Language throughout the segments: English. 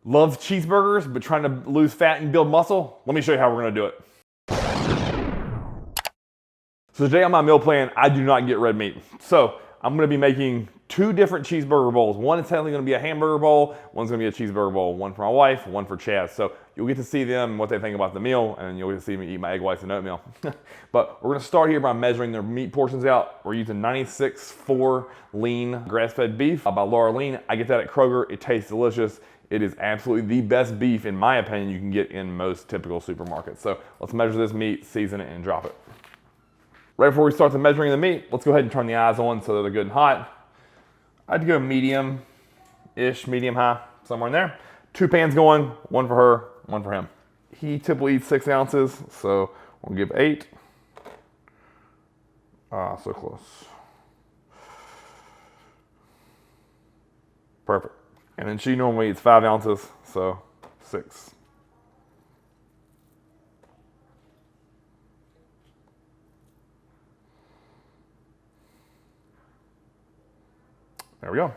Loves cheeseburgers, but trying to lose fat and build muscle? Let me show you how we're gonna do it. So today on my meal plan, I do not get red meat. So I'm gonna be making 2 different cheeseburger bowls. One is technically gonna be a hamburger bowl, one's gonna be a cheeseburger bowl. One for my wife, one for Chaz. So you'll get to see them and what they think about the meal, and you'll get to see me eat my egg whites and oatmeal. But we're gonna start here by measuring their meat portions out. We're using 96.4 lean grass-fed beef by Laura Lean. I get that at Kroger. It tastes delicious. It is absolutely the best beef, in my opinion, you can get in most typical supermarkets. So let's measure this meat, season it, and drop it. Right before we start the measuring of the meat, let's go ahead and turn the eyes on so that they're good and hot. I'd go medium-ish, medium-high, somewhere in there. 2 pans going, one for her, one for him. He typically eats 6 ounces, so we'll give 8. So close. Perfect. And then she normally eats 5 ounces, so 6. There we go.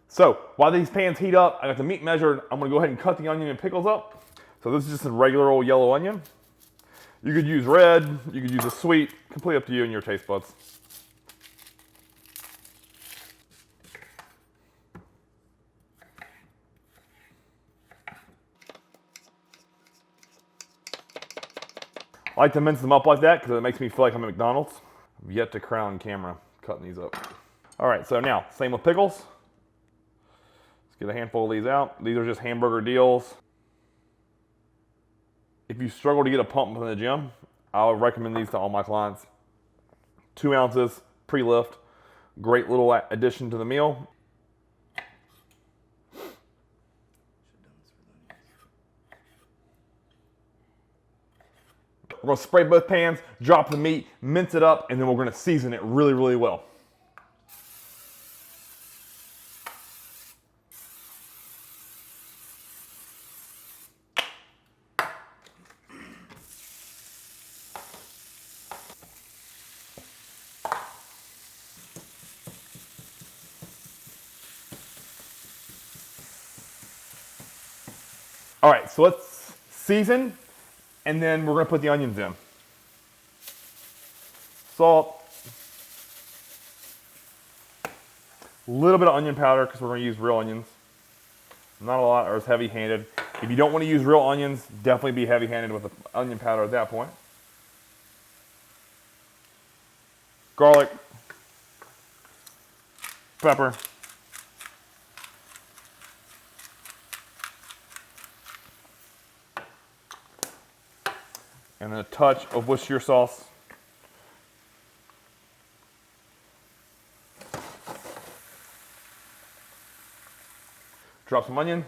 So while these pans heat up, I got the meat measured. I'm gonna go ahead and cut the onion and pickles up. So this is just a regular old yellow onion. You could use red, you could use a sweet, completely up to you and your taste buds. I like to mince them up like that because it makes me feel like I'm at McDonald's. I've yet to crown camera cutting these up. All right, so now, same with pickles. Let's get a handful of these out. These are just hamburger deals. If you struggle to get a pump in the gym, I would recommend these to all my clients. 2 ounces, pre-lift. Great little addition to the meal. We're gonna spray both pans, drop the meat, mince it up, and then we're gonna season it really, really well. All right, so let's season, and then we're gonna put the onions in. Salt. A little bit of onion powder, because we're gonna use real onions. Not a lot, or it's heavy-handed. If you don't wanna use real onions, definitely be heavy-handed with the onion powder at that point. Garlic. Pepper. And then a touch of Worcestershire sauce. Drop some onion.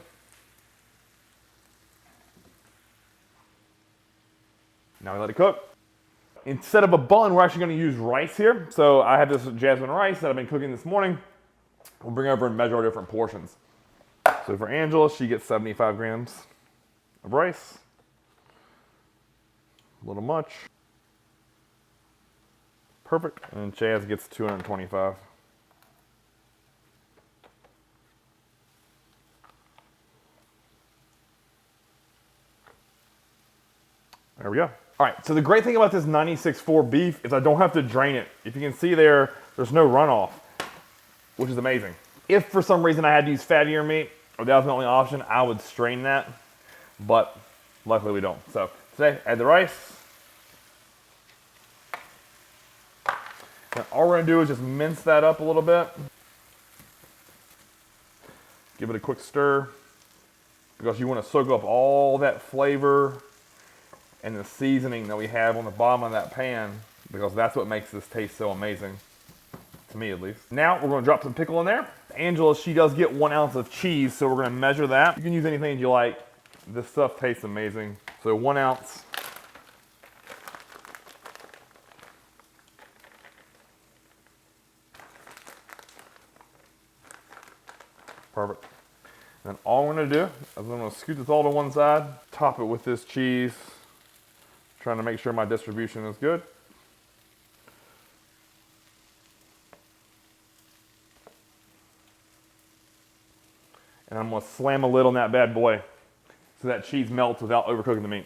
Now we let it cook. Instead of a bun, we're actually going to use rice here. So I have this jasmine rice that I've been cooking this morning. We'll bring over and measure our different portions. So for Angela, she gets 75 grams of rice. A little much. Perfect. And Chaz gets 225. There we go. All right, so the great thing about this 96.4 beef is I don't have to drain it. If you can see there, there's no runoff, which is amazing. If for some reason I had to use fattier meat, or that was the only option, I would strain that, but luckily we don't. So today, add the rice. Now all we're gonna do is just mince that up a little bit. Give it a quick stir, because you wanna soak up all that flavor and the seasoning that we have on the bottom of that pan, because that's what makes this taste so amazing, to me at least. Now we're gonna drop some pickle in there. Angela, she does get 1 ounce of cheese, so we're gonna measure that. You can use anything you like. This stuff tastes amazing. So 1 ounce. Perfect. And then all I'm gonna do is I'm gonna scoot this all to one side, top it with this cheese, trying to make sure my distribution is good. And I'm gonna slam a lid on that bad boy so that cheese melts without overcooking the meat.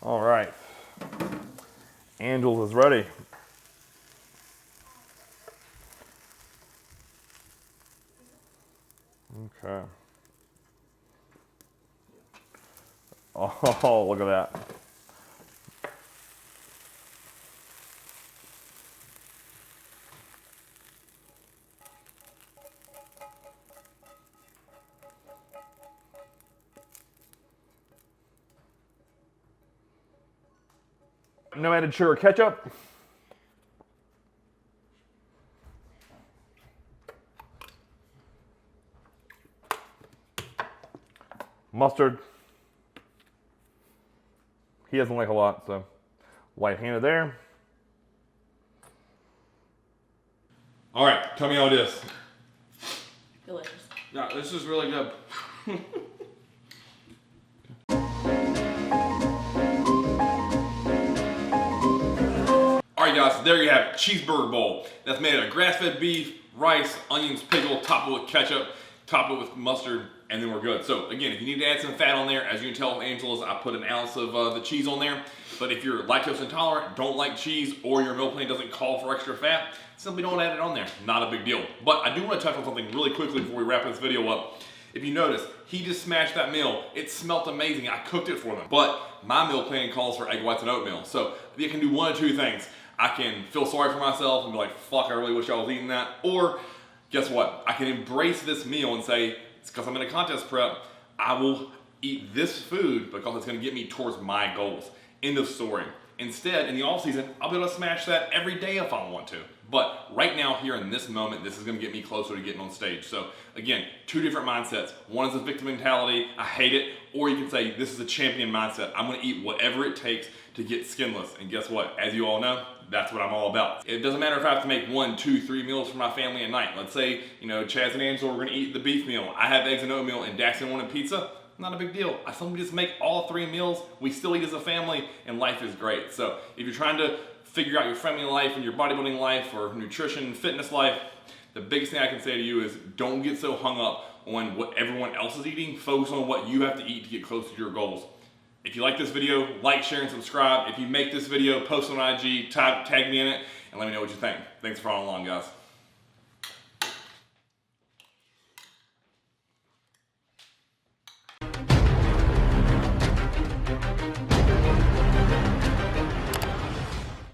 All right, Angela's is ready. Okay. Oh, look at that. No added sugar ketchup. Mustard. He doesn't like a lot, so light-handed there. All right, tell me how it is. Delicious. Yeah, this is really good. All right, guys, there you have it, Cheeseburger Bowl. That's made out of grass-fed beef, rice, onions, pickle, top it with ketchup, top it with mustard, and then we're good. So again, if you need to add some fat on there, as you can tell from Angela's, I put an ounce of the cheese on there. But if you're lactose intolerant, don't like cheese, or your meal plan doesn't call for extra fat, simply don't add it on there. Not a big deal. But I do want to touch on something really quickly before we wrap this video up. If you notice, he just smashed that meal. It smelled amazing. I cooked it for them. But my meal plan calls for egg whites and oatmeal. So you can do one of two things. I can feel sorry for myself and be like, fuck, I really wish I was eating that. Or guess what? I can embrace this meal and say, it's because I'm in a contest prep, I will eat this food because it's going to get me towards my goals. End of story. Instead, in the off season, I'll be able to smash that every day if I want to. But right now, here in this moment, this is going to get me closer to getting on stage. So again, two different mindsets. One is a victim mentality, I hate it. Or you can say, this is a champion mindset. I'm going to eat whatever it takes to get skinless. And guess what? As you all know, that's what I'm all about. It doesn't matter if I have to make 1, 2, 3 meals for my family at night. Let's say, you know, Chaz and Angela, we're gonna eat the beef meal. I have eggs and oatmeal and Daxton wanted pizza. Not a big deal. I simply just make all 3 meals. We still eat as a family and life is great. So if you're trying to figure out your family life and your bodybuilding life or nutrition and fitness life, the biggest thing I can say to you is don't get so hung up on what everyone else is eating. Focus on what you have to eat to get close to your goals. If you like this video, like, share, and subscribe. If you make this video, post on IG, tag me in it, and let me know what you think. Thanks for following along, guys.